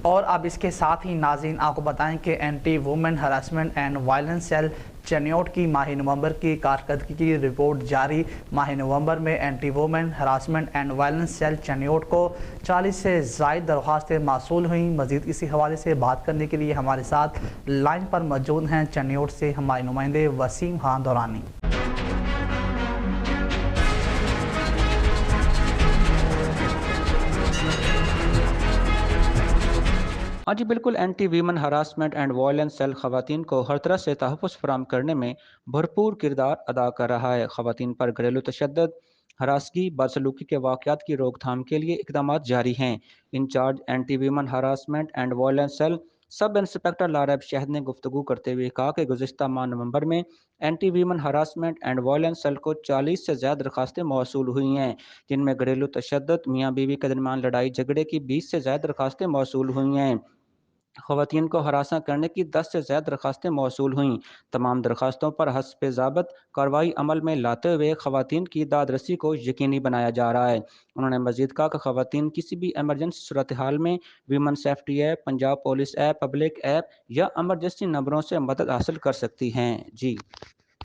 اور اب اس کے ساتھ ہی ناظرین آپ کو بتائیں کہ anti woman harassment and violence cell Chiniot کی ماہ نومبر کی کارکردگی کی رپورٹ جاری۔ ماہ نومبر میں anti woman harassment and violence cell Chiniot کو 40 سے زائد درخواستیں موصول ہوئیں۔ مزید اسی حوالے سے بات کرنے کے لیے ہمارے ساتھ لائن پر موجود ہیں چنیوٹ سے ہمارے نمائندے وسیم خان دورانی۔ ہاں جی بالکل، anti women harassment and violence cell خواتین کو ہر طرح سے تحفظ فراہم کرنے میں بھرپور کردار ادا کر رہا ہے۔ خواتین پر گھریلو تشدد، ہراسگی، بدسلوکی کے واقعات کی روک تھام کے لیے اقدامات جاری ہیں۔ Incharge anti women harassment and violence cell sub inspector Laraib Shahid نے گفتگو کرتے ہوئے کہا کہ گزشتہ ماہ نومبر میں anti women harassment and violence cell کو 40 سے زیادہ درخواستیں موصول ہوئی ہیں، جن میں گھریلو تشدد، میاں بیوی کے درمیان لڑائی جھگڑے کی 20 سے زیادہ درخواستیں موصول ہوئی ہیں۔ خواتین کو ہراساں کرنے کی 10 سے زیادہ درخواستیں موصول ہوئیں۔ تمام درخواستوں پر حسب ضابط کارروائی عمل میں لاتے ہوئے خواتین کی داد رسی کو یقینی بنایا جا رہا ہے۔ انہوں نے مزید کہا کہ خواتین کسی بھی ایمرجنسی صورتحال میں women safety app, Punjab police app, public app یا ایمرجنسی نمبروں سے مدد حاصل کر سکتی ہیں۔ جی